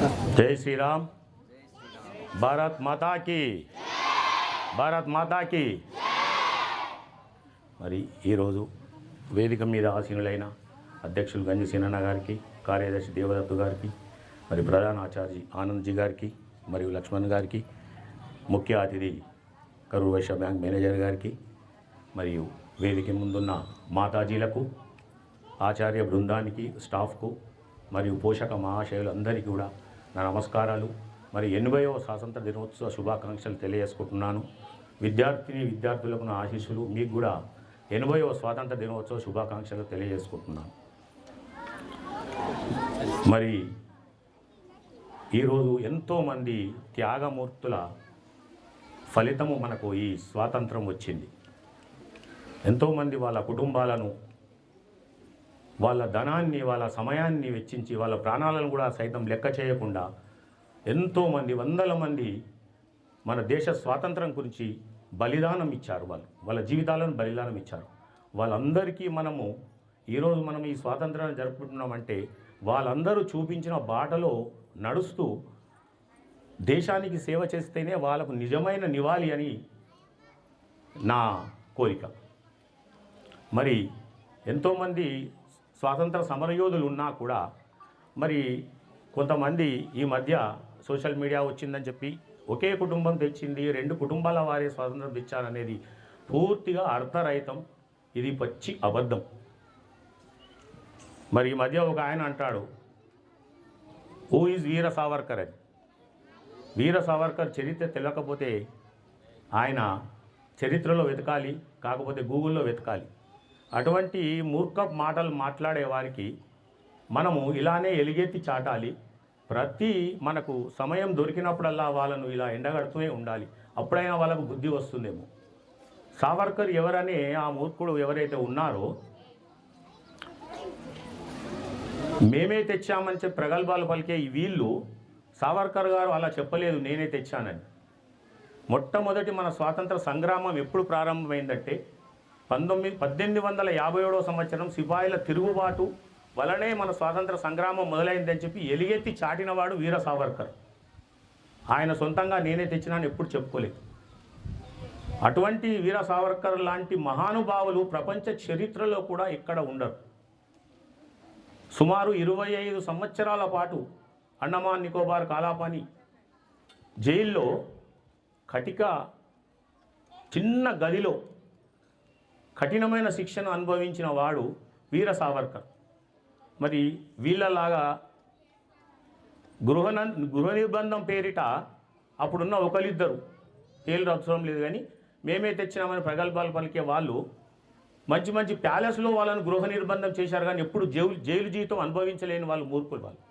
जय श्री राम। भारत माता की, భారత్ మాతాకి. మరి ఈరోజు వేదిక మీద ఆసీనులైన అధ్యక్షులు గంజి సీనన్న గారికి, కార్యదర్శి దేవదత్తు గారికి, మరి ప్రధాన ఆచార్య ఆనంద్జీ గారికి, మరియు లక్ష్మణ్ గారికి, ముఖ్య అతిథి కరూర్ వైశ్య బ్యాంక్ మేనేజర్ గారికి, మరియు వేదిక ముందున్న మాతాజీలకు, ఆచార్య బృందానికి, స్టాఫ్కు, మరియు పోషక మహాశయులందరికీ కూడా నా నమస్కారాలు. మరి 80వ స్వాతంత్ర దినోత్సవ శుభాకాంక్షలు తెలియజేసుకుంటున్నాను. విద్యార్థులకు నా ఆశీస్సులు. మీకు కూడా 80వ స్వాతంత్ర దినోత్సవ శుభాకాంక్షలు తెలియజేసుకుంటున్నాను. మరి ఈరోజు ఎంతోమంది త్యాగమూర్తుల ఫలితము మనకు ఈ స్వాతంత్రం వచ్చింది. ఎంతోమంది వాళ్ళ కుటుంబాలను, వాళ్ళ ధనాన్ని, వాళ్ళ సమయాన్ని వెచ్చించి, వాళ్ళ ప్రాణాలను కూడా సైతం లెక్క చేయకుండా ఎంతోమంది, వందల మంది మన దేశ స్వాతంత్రం గురించి బలిదానం ఇచ్చారు. వాళ్ళ జీవితాలను బలిదానం ఇచ్చారు. వాళ్ళందరికీ ఈరోజు మనం ఈ స్వాతంత్రాన్ని జరుపుకుంటున్నామంటే వాళ్ళందరూ చూపించిన బాటలో నడుస్తూ దేశానికి సేవ చేస్తేనే వాళ్ళకు నిజమైన నివాళి అని నా కోరిక. మరి ఎంతోమంది స్వాతంత్ర సమరయోధులు ఉన్నా కూడా మరి కొంతమంది ఈ మధ్య సోషల్ మీడియా వచ్చిందని చెప్పి ఒకే కుటుంబం తెచ్చింది, 2 కుటుంబాల వారే స్వాతంత్రం తెచ్చారనేది పూర్తిగా అర్థరహితం. ఇది పచ్చి అబద్ధం. మరి ఈ మధ్య ఒక ఆయన అంటాడు, హూ ఈజ్ వీర సావర్కర్ అని. వీర సావర్కర్ చరిత్ర తెలియకపోతే ఆయన చరిత్రలో వెతకాలి, కాకపోతే గూగుల్లో వెతకాలి. అటువంటి మూర్ఖ మాటలు మాట్లాడే వారికి మనము ఇలానే ఎలుగెత్తి చాటాలి. మనకు సమయం దొరికినప్పుడల్లా వాళ్ళను ఇలా ఎండగడుతూనే ఉండాలి. అప్పుడైనా వాళ్ళకు బుద్ధి వస్తుందేమో. సావర్కర్ ఎవరనే ఆ మూర్ఖుడు ఎవరైతే ఉన్నారో, మేమే తెచ్చామని చెప్పి ప్రగల్భాలు పలికే వీళ్ళు, సావర్కర్ గారు అలా చెప్పలేదు, నేనే తెచ్చానని. మొట్టమొదటి మన స్వాతంత్ర సంగ్రామం ఎప్పుడు ప్రారంభమైందంటే 1857వ సంవత్సరం సిపాయిల తిరుగుబాటు వలనే మన స్వాతంత్ర సంగ్రామం మొదలైందని చెప్పి ఎలుగెత్తి చాటినవాడు వీర సావర్కర్. ఆయన సొంతంగా నేనే తెచ్చినాను ఎప్పుడు చెప్పుకోలేదు. అటువంటి వీర సావర్కర్ లాంటి మహానుభావులు ప్రపంచ చరిత్రలో కూడా ఎక్కడ ఉండరు. సుమారు 25 సంవత్సరాల పాటు అండమాన్ నికోబార్ కాలాపాని జైల్లో చిన్న గదిలో కఠినమైన శిక్షను అనుభవించిన వాడు వీర సావర్కర్. మరి వీళ్ళలాగా గృహ నిర్బంధం పేరిట అప్పుడున్న ఒకరిద్దరు, పేర్లు అవసరం లేదు కానీ, మేమే తెచ్చినామని ప్రగల్భాలు పలికే వాళ్ళు మంచి మంచి ప్యాలెస్లో వాళ్ళను గృహ నిర్బంధం చేశారు, కానీ ఎప్పుడు జైలు జీవితం అనుభవించలేని వాళ్ళు మూర్ఖులు. వాళ్ళు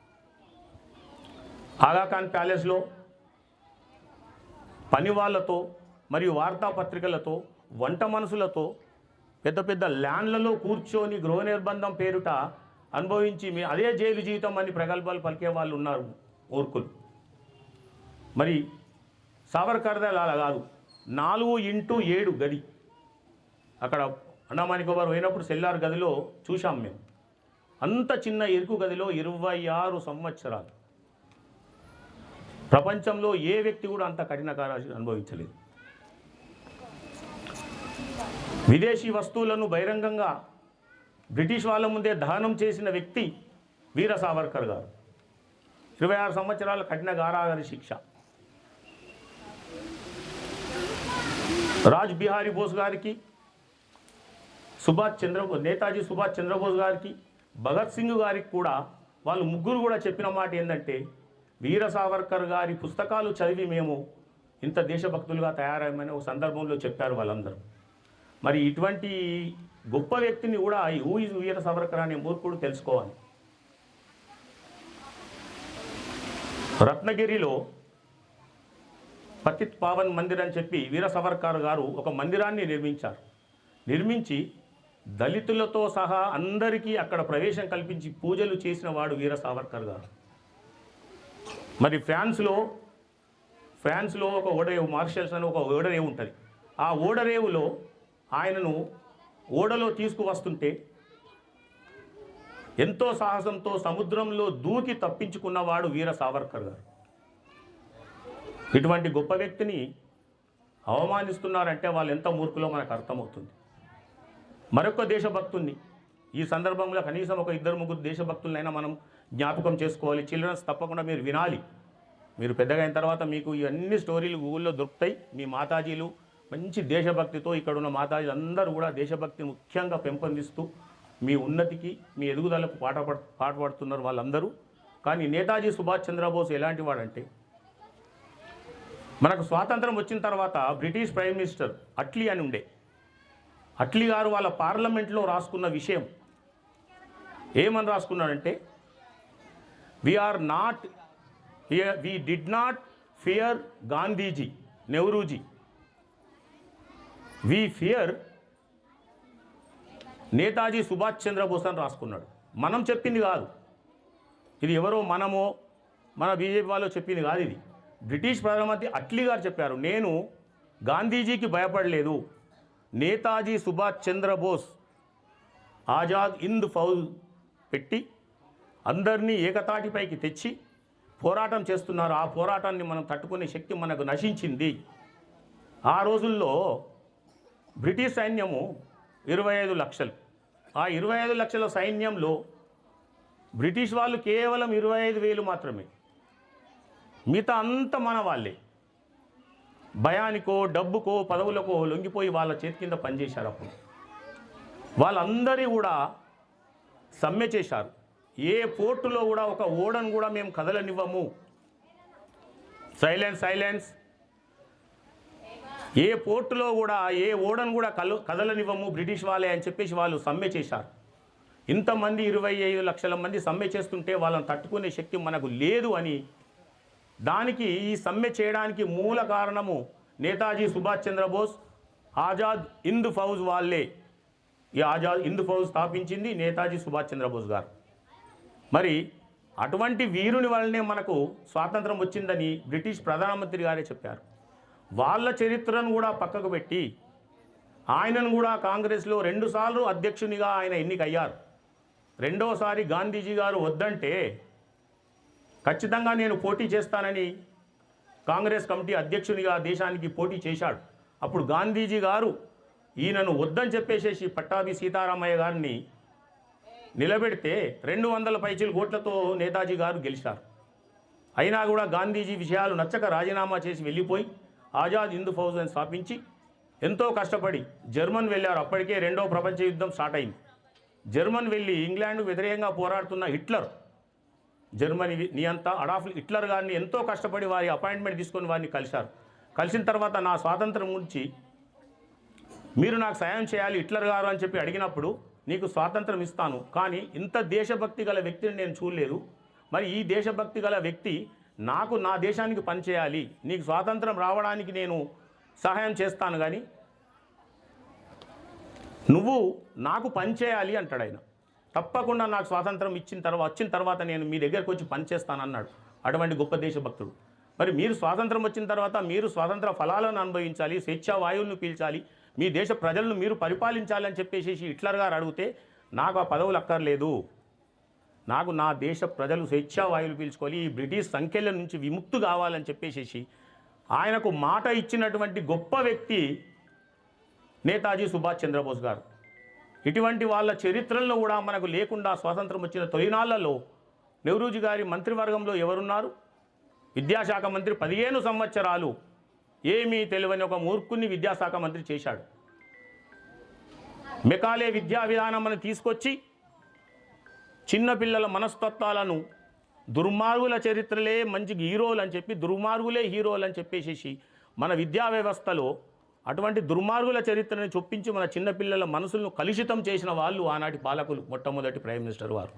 ఆగాఖాన్ ప్యాలెస్లో పని వాళ్ళతో మరియు వార్తాపత్రికలతో, వంట మనుషులతో, పెద్ద పెద్ద ల్యాండ్లలో కూర్చొని గృహ నిర్బంధం పేరుట అనుభవించి అదే జైలు జీవితం అని ప్రగల్భాలు పలికే వాళ్ళు ఉన్నారు మూర్ఖులు. మరి సావర్కర్ది అలా కాదు, 4x7 గది. అక్కడ అండమాన్ నికోబార్ పోయినప్పుడు సెల్లార్ గదిలో చూసాం మేము. అంత చిన్న ఇరుకు గదిలో 26 సంవత్సరాలు. ప్రపంచంలో ఏ వ్యక్తి కూడా అంత కఠిన కారాలు అనుభవించలేదు. విదేశీ వస్తువులను బహిరంగంగా బ్రిటిష్ వాళ్ళ ముందే దహనం చేసిన వ్యక్తి వీర సావర్కర్ గారు. 26 సంవత్సరాల కఠిన కారాగార శిక్ష. రాజ్ బిహారీ బోస్ గారికి, నేతాజీ సుభాష్ చంద్రబోస్ గారికి, భగత్ సింగ్ గారికి కూడా వాళ్ళు ముగ్గురు కూడా చెప్పిన మాట ఏంటంటే, వీర సావర్కర్ గారి పుస్తకాలు చదివి మేము ఇంత దేశభక్తులుగా తయారయ్యామని ఒక సందర్భంలో చెప్పారు వాళ్ళందరూ. మరి ఇటువంటి గొప్ప వ్యక్తిని కూడా హూ ఈజ్ వీర సావర్కర్ అనే మూర్ఖుడు తెలుసుకోవాలి. రత్నగిరిలో పతిత్ పావన్ మందిర్ అని చెప్పి వీర సావర్కర్ గారు ఒక మందిరాన్ని నిర్మించి దళితులతో సహా అందరికీ అక్కడ ప్రవేశం కల్పించి పూజలు చేసిన వాడు వీర సావర్కర్ గారు. మరి ఫ్రాన్స్లో ఒక ఓడరేవు, మార్షల్స్ అని ఒక ఓడరేవు ఉంటుంది. ఆ ఓడరేవులో ఆయనను ఓడలో తీసుకువస్తుంటే ఎంతో సాహసంతో సముద్రంలో దూకి తప్పించుకున్నవాడు వీర సావర్కర్ గారు. ఇటువంటి గొప్ప వ్యక్తిని అవమానిస్తున్నారంటే వాళ్ళు ఎంత మూర్ఖులో మనకు అర్థమవుతుంది. మరొక దేశభక్తుల్ని ఈ సందర్భంలో కనీసం ఒక 2-3 దేశభక్తులనైనా మనం జ్ఞాపకం చేసుకోవాలి. చిల్డ్రన్స్ తప్పకుండా మీరు వినాలి. మీరు పెద్దగా అయిన తర్వాత మీకు ఇవన్నీ స్టోరీలు గూగుల్లో దొరుకుతాయి. మీ మాతాజీలు మంచి దేశభక్తితో, ఇక్కడ ఉన్న మాతాజీలు అందరూ కూడా దేశభక్తిని ముఖ్యంగా పెంపొందిస్తూ మీ ఉన్నతికి, మీ ఎదుగుదలకు పాటుపడుతున్నారు వాళ్ళందరూ. కానీ నేతాజీ సుభాష్ చంద్రబోస్ ఎలాంటి వాడంటే, మనకు స్వాతంత్రం వచ్చిన తర్వాత బ్రిటిష్ ప్రైమ్ మినిస్టర్ అట్లీ అని ఉండే, అట్లీ గారు వాళ్ళ పార్లమెంట్లో రాసుకున్న విషయం ఏమని రాసుకున్నాడంటే, we did not fear Gandhiji, Nehruji, we fear Netaji Subhash Chandrabose అని రాసుకున్నాడు. మనం చెప్పింది కాదు ఇది, ఎవరో మనమో మన బీజేపీ వాళ్ళు చెప్పింది కాదు ఇది. బ్రిటిష్ ప్రధానమంత్రి అట్లీ గారు చెప్పారు, నేను గాంధీజీకి భయపడలేదు, నేతాజీ సుభాష్ చంద్రబోస్ ఆజాద్ హింద్ ఫౌజ్ పెట్టి అందరినీ ఏకతాటిపైకి తెచ్చి పోరాటం చేస్తున్నారు. ఆ పోరాటాన్ని మనం తట్టుకునే శక్తి మనకు నశించింది. ఆ రోజుల్లో బ్రిటిష్ సైన్యము 25 లక్షలు. ఆ 25 లక్షల సైన్యంలో బ్రిటిష్ వాళ్ళు కేవలం 25,000 మాత్రమే. మిగతా అంతా మన వాళ్ళే. భయానికో, డబ్బుకో, పదవులకో లొంగిపోయి వాళ్ళ చేతి కింద పనిచేశారు. అప్పుడు వాళ్ళందరి కూడా సమ్మె చేశారు. ఏ పోర్టులో కూడా ఒక ఓడను కూడా మేము కదలనివ్వము, సైలెన్స్. ఏ పోర్టులో కూడా ఏ ఓడను కూడా కదలనివ్వము బ్రిటిష్ వాళ్ళే అని చెప్పేసి వాళ్ళు సమ్మె చేశారు. ఇంతమంది 25 లక్షల మంది సమ్మె చేస్తుంటే వాళ్ళని తట్టుకునే శక్తి మనకు లేదు అని, దానికి ఈ సమ్మె చేయడానికి మూల కారణము నేతాజీ సుభాష్ చంద్రబోస్, ఆజాద్ హింద్ ఫౌజ్ వాళ్ళే. ఈ ఆజాద్ హింద్ ఫౌజ్ స్థాపించింది నేతాజీ సుభాష్ చంద్రబోస్ గారు. మరి అటువంటి వీరుని వల్లనే మనకు స్వాతంత్రం వచ్చిందని బ్రిటిష్ ప్రధానమంత్రి గారే చెప్పారు. వాళ్ళ చరిత్రను కూడా పక్కకు పెట్టి ఆయనను కూడా కాంగ్రెస్లో 2 సార్లు అధ్యక్షునిగా ఆయన ఎన్నికయ్యారు. రెండోసారి గాంధీజీ గారు వద్దంటే ఖచ్చితంగా నేను పోటీ చేస్తానని కాంగ్రెస్ కమిటీ అధ్యక్షునిగా దేశానికి పోటీ చేశాడు. అప్పుడు గాంధీజీ గారు ఈయనను వద్దని చెప్పేసేసి పట్టాభి సీతారామయ్య గారిని నిలబెడితే 200 పైచిలు ఓట్లతో నేతాజీ గారు గెలిచారు. అయినా కూడా గాంధీజీ విషయాలు నచ్చక రాజీనామా చేసి వెళ్ళిపోయి ఆజాద్ హింద్ ఫౌజ్ అని స్థాపించి ఎంతో కష్టపడి జర్మన్ వెళ్ళారు. అప్పటికే 2వ ప్రపంచ యుద్ధం స్టార్ట్ అయింది. జర్మన్ వెళ్ళి ఇంగ్లాండ్కు వ్యతిరేకంగా పోరాడుతున్న హిట్లర్, జర్మనీ నియంత అడాల్ఫ్ హిట్లర్ గారిని ఎంతో కష్టపడి వారి అపాయింట్మెంట్ తీసుకొని వారిని కలిశారు. కలిసిన తర్వాత నా స్వాతంత్రం గురించి మీరు నాకు సాయం చేయాలి హిట్లర్ గారు అని చెప్పి అడిగినప్పుడు, నీకు స్వాతంత్రం ఇస్తాను, కానీ ఇంత దేశభక్తి గల వ్యక్తిని నేను చూడలేదు. మరి ఈ దేశభక్తి గల వ్యక్తి నాకు నా దేశానికి పనిచేయాలి, నీకు స్వాతంత్రం రావడానికి నేను సహాయం చేస్తాను, కానీ నువ్వు నాకు పనిచేయాలి అంటాడు ఆయన. తప్పకుండా నాకు స్వాతంత్రం వచ్చిన తర్వాత నేను మీ దగ్గరకు వచ్చి పనిచేస్తానన్నాడు. అటువంటి గొప్ప దేశభక్తుడు. మరి మీరు స్వాతంత్రం వచ్చిన తర్వాత మీరు స్వాతంత్ర ఫలాలను అనుభవించాలి, స్వేచ్ఛా వాయువులను పీల్చాలి, మీ దేశ ప్రజలను మీరు పరిపాలించాలి అని చెప్పేసి హిట్లర్ గారు అడిగితే, నాకు ఆ పదవులు అక్కర్లేదు, నాకు నా దేశ ప్రజలు స్వేచ్ఛా వాయువులు పీల్చుకోవాలి, ఈ బ్రిటిష్ సంఖ్యల నుంచి విముక్తి కావాలని చెప్పేసి ఆయనకు మాట ఇచ్చినటువంటి గొప్ప వ్యక్తి నేతాజీ సుభాష్ చంద్రబోస్ గారు. ఇటువంటి వాళ్ళ చరిత్రలను కూడా మనకు లేకుండా స్వాతంత్రం వచ్చిన తొలినాళ్లలో నెహ్రూజీ గారి మంత్రివర్గంలో ఎవరున్నారు? విద్యాశాఖ మంత్రి 15 సంవత్సరాలు ఏమీ తెలియని ఒక మూర్ఖుని విద్యాశాఖ మంత్రి చేశాడు. మెకాలే విద్యా విధానం అని తీసుకొచ్చి చిన్నపిల్లల మనస్తత్వాలను, దుర్మార్గుల చరిత్రలే మంచి హీరోలు అని చెప్పి, దుర్మార్గులే హీరోలు అని చెప్పేసి మన విద్యా వ్యవస్థలో అటువంటి దుర్మార్గుల చరిత్రని చొప్పించి మన చిన్నపిల్లల మనసులను కలుషితం చేసిన వాళ్ళు ఆనాటి పాలకులు, మొట్టమొదటి ప్రైమ్ మినిస్టర్ వారు.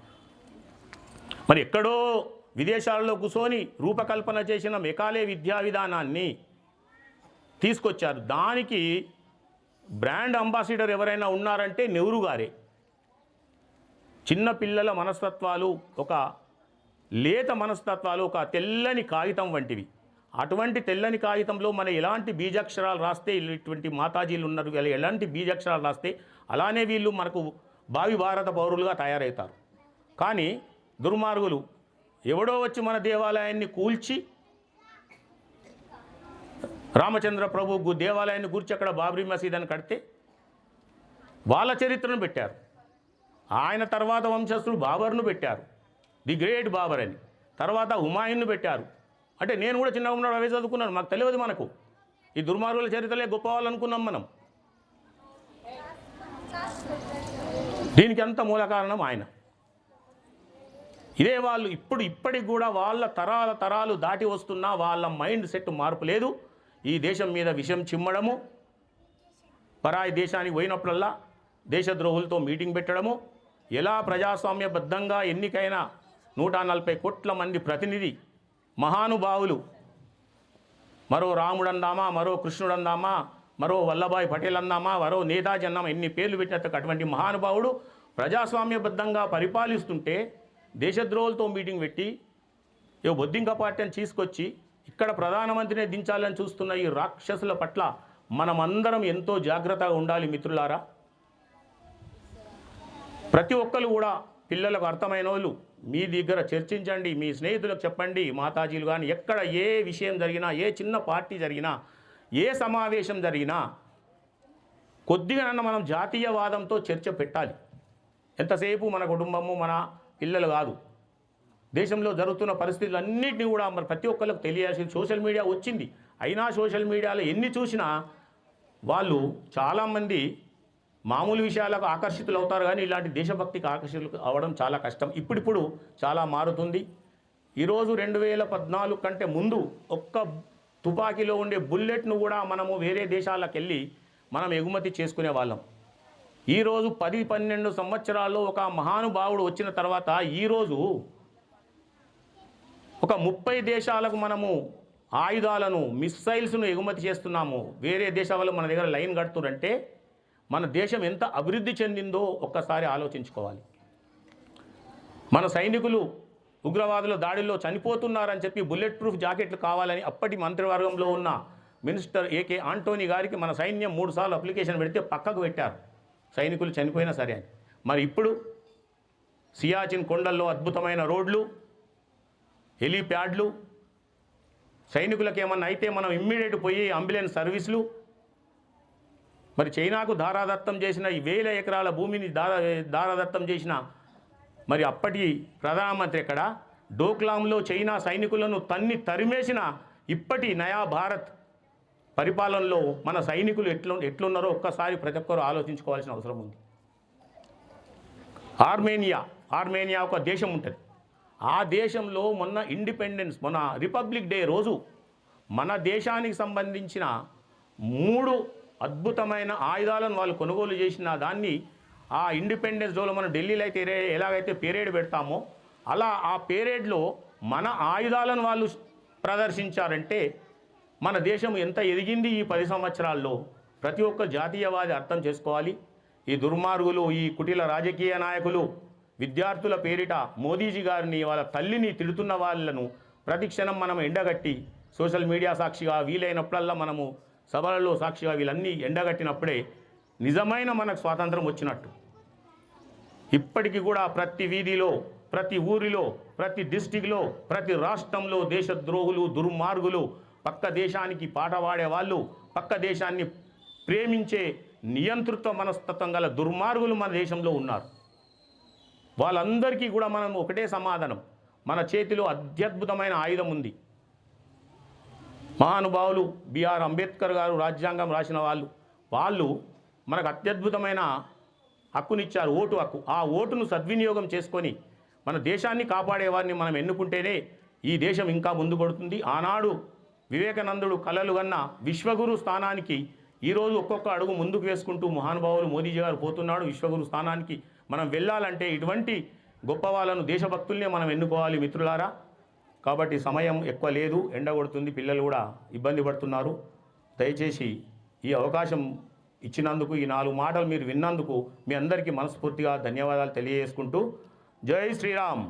మరి ఎక్కడో విదేశాలలో కూర్చొని రూపకల్పన చేసిన మెకాలే విద్యా విధానాన్ని తీసుకొచ్చారు. దానికి బ్రాండ్ అంబాసిడర్ ఎవరైనా ఉన్నారంటే నెహ్రూ గారే. చిన్న పిల్లల మనస్తత్వాలు ఒక లేత మనస్తత్వాలు ఒక తెల్లని కాగితం వంటివి. అటువంటి తెల్లని కాగితంలో మన ఎలాంటి బీజాక్షరాలు రాస్తే, ఇటువంటి మాతాజీలు ఉన్నారు, ఎలాంటి బీజాక్షరాలు రాస్తే అలానే వీళ్ళు మనకు భావి భారత పౌరులుగా తయారవుతారు. కానీ దుర్మార్గులు ఎవడో వచ్చి మన దేవాలయాన్ని కూల్చి రామచంద్ర ప్రభు దేవాలయాన్ని కూర్చి అక్కడ బాబ్రీ మసీద్ అని కడితే వాళ్ళ చరిత్రను పెట్టారు. ఆయన తర్వాత వంశస్థుడు బాబర్ను పెట్టారు, ది గ్రేట్ బాబర్ అని. తర్వాత హుమాయూన్ను పెట్టారు. అంటే నేను కూడా చిన్నగా ఉన్నాడు అవే చదువుకున్నాను, మాకు తెలియదు. మనకు ఈ దుర్మార్గుల చరిత్రలే గొప్ప వాళ్ళు అనుకున్నాం మనం. దీనికి అంత మూల కారణం ఆయన. ఇదే వాళ్ళు ఇప్పటికి కూడా వాళ్ళ తరాలు దాటి వస్తున్నా వాళ్ళ మైండ్ సెట్ మార్పు లేదు. ఈ దేశం మీద విషం చిమ్మడము, పరాయి దేశానికి పోయినప్పుడల్లా దేశద్రోహులతో మీటింగ్ పెట్టడము, ఎలా ప్రజాస్వామ్యబద్ధంగా ఎన్నికైన 140 కోట్ల మంది ప్రతినిధి మహానుభావులు, మరో రాముడు అందామా, మరో కృష్ణుడు అందామా, మరో వల్లభాయ్ పటేల్ అందామా, మరో నేతాజీ అన్నామా, ఎన్ని పేర్లు పెట్టినట్టు అటువంటి మహానుభావుడు ప్రజాస్వామ్యబద్ధంగా పరిపాలిస్తుంటే దేశద్రోహులతో మీటింగ్ పెట్టి బొద్దింక పార్టీని తీసుకొచ్చి ఇక్కడ ప్రధానమంత్రిని దించాలని చూస్తున్న ఈ రాక్షసుల పట్ల మనమందరం ఎంతో జాగ్రత్తగా ఉండాలి మిత్రులారా. ప్రతి ఒక్కరు కూడా పిల్లలకు అర్థమైన వాళ్ళు మీ దగ్గర చర్చించండి, మీ స్నేహితులకు చెప్పండి. మాతాజీలు కానీ ఎక్కడ ఏ విషయం జరిగినా, ఏ చిన్న పార్టీ జరిగినా, ఏ సమావేశం జరిగినా కొద్దిగానన్నా మనం జాతీయవాదంతో చర్చ పెట్టాలి. ఎంతసేపు మన కుటుంబము మన పిల్లలు కాదు, దేశంలో జరుగుతున్న పరిస్థితులన్నింటినీ కూడా మరి ప్రతి ఒక్కరికి తెలియాల్సింది. సోషల్ మీడియా వచ్చింది, అయినా సోషల్ మీడియాలో ఎన్ని చూసినా వాళ్ళు చాలామంది మామూలు విషయాలకు ఆకర్షితులు అవుతారు, కానీ ఇలాంటి దేశభక్తికి ఆకర్షితులు అవ్వడం చాలా కష్టం. ఇప్పుడు చాలా మారుతుంది. ఈరోజు 2014 కంటే ముందు ఒక్క తుపాకీలో ఉండే బుల్లెట్ను కూడా మనము వేరే దేశాలకు వెళ్ళి మనం ఎగుమతి చేసుకునే వాళ్ళం. ఈరోజు 10-12 సంవత్సరాల్లో ఒక మహానుభావుడు వచ్చిన తర్వాత ఈరోజు ఒక 30 దేశాలకు మనము ఆయుధాలను, మిస్సైల్స్ను ఎగుమతి చేస్తున్నాము. వేరే దేశాల వాళ్ళు మన దగ్గర లైన్ కడుతురంటే మన దేశం ఎంత అభివృద్ధి చెందిందో ఒక్కసారి ఆలోచించుకోవాలి. మన సైనికులు ఉగ్రవాదుల దాడిలో చనిపోతున్నారని చెప్పి బుల్లెట్ ప్రూఫ్ జాకెట్లు కావాలని అప్పటి మంత్రివర్గంలో ఉన్న మినిస్టర్ ఏకే ఆంటోనీ గారికి మన సైన్యం 3 సార్లు అప్లికేషన్ పెడితే పక్కకు పెట్టారు, సైనికులు చనిపోయినా సరే అని. మరి ఇప్పుడు సియాచిన్ కొండల్లో అద్భుతమైన రోడ్లు, హెలీప్యాడ్లు, సైనికులకు ఏమన్నా అయితే మనం ఇమ్మీడియట్ పోయి అంబులెన్స్ సర్వీసులు. మరి చైనాకు దారాదత్తం చేసిన ఈ 1000 ఎకరాల భూమిని దారాదత్తం చేసిన మరి అప్పటి ప్రధానమంత్రి ఎక్కడ, డోక్లాంలో చైనా సైనికులను తరిమేసిన ఇప్పటి నయా భారత్ పరిపాలనలో మన సైనికులు ఎట్లున్నారో ఒక్కసారి ప్రతి ఒక్కరూ ఆలోచించుకోవాల్సిన అవసరం ఉంది. ఆర్మేనియా ఒక దేశం ఉంటుంది. ఆ దేశంలో మొన్న ఇండిపెండెన్స్, మొన్న రిపబ్లిక్ డే రోజు మన దేశానికి సంబంధించిన 3 అద్భుతమైన ఆయుధాలను వాళ్ళు కొనుగోలు చేసిన దాన్ని ఆ ఇండిపెండెన్స్ డేలో మనం ఢిల్లీలో అయితే ఎలాగైతే పేరేడ్ పెడతామో అలా ఆ పేరేడ్లో మన ఆయుధాలను వాళ్ళు ప్రదర్శించారంటే మన దేశం ఎంత ఎదిగింది ఈ 10 సంవత్సరాల్లో. ప్రతి ఒక్క జాతీయవాది అర్థం చేసుకోవాలి. ఈ దుర్మార్గులు, ఈ కుటిల రాజకీయ నాయకులు విద్యార్థుల పేరిట మోదీజీ గారిని, వాళ్ళ తల్లిని తిడుతున్న వాళ్ళను ప్రతిక్షణం మనం ఎండగట్టి సోషల్ మీడియా సాక్షిగా వీలైనప్పుడల్లా మనము సభలలో సాక్షిగా వీళ్ళన్నీ ఎండగట్టినప్పుడే నిజమైన మనకు స్వాతంత్రం వచ్చినట్టు. ఇప్పటికీ కూడా ప్రతి వీధిలో, ప్రతి ఊరిలో, ప్రతి డిస్టిక్లో, ప్రతి రాష్ట్రంలో దేశద్రోహులు, దుర్మార్గులు, పక్క దేశానికి పాట పాడే వాళ్ళు, పక్క దేశాన్ని ప్రేమించే నియంతృత్వ మనస్తత్వం గల దుర్మార్గులు మన దేశంలో ఉన్నారు. వాళ్ళందరికీ కూడా మనం ఒకటే సమాధానం, మన చేతిలో అత్యద్భుతమైన ఆయుధం ఉంది. మహానుభావులు బిఆర్ అంబేద్కర్ గారు రాజ్యాంగం రాసిన వాళ్ళు మనకు అత్యద్భుతమైన హక్కునిచ్చారు, ఓటు హక్కు. ఆ ఓటును సద్వినియోగం చేసుకొని మన దేశాన్ని కాపాడేవారిని మనం ఎన్నుకుంటేనే ఈ దేశం ఇంకా ముందు పడుతుంది. ఆనాడు వివేకానందుడు కలలు కన్న విశ్వగురు స్థానానికి ఈరోజు ఒక్కొక్క అడుగు ముందుకు వేసుకుంటూ మహానుభావులు మోదీజీ గారు పోతున్నాడు. విశ్వగురు స్థానానికి మనం వెళ్ళాలంటే ఇటువంటి గొప్ప వాళ్ళను, దేశభక్తుల్నే మనం ఎన్నుకోవాలి మిత్రులారా. కాబట్టి సమయం ఎక్కువ లేదు, ఎండ కొడుతుంది, పిల్లలు కూడా ఇబ్బంది పడుతున్నారు. దయచేసి ఈ అవకాశం ఇచ్చినందుకు, ఈ 4 మాటలు మీరు విన్నందుకు మీ అందరికీ మనస్ఫూర్తిగా ధన్యవాదాలు తెలియజేసుకుంటూ జై శ్రీరామ్.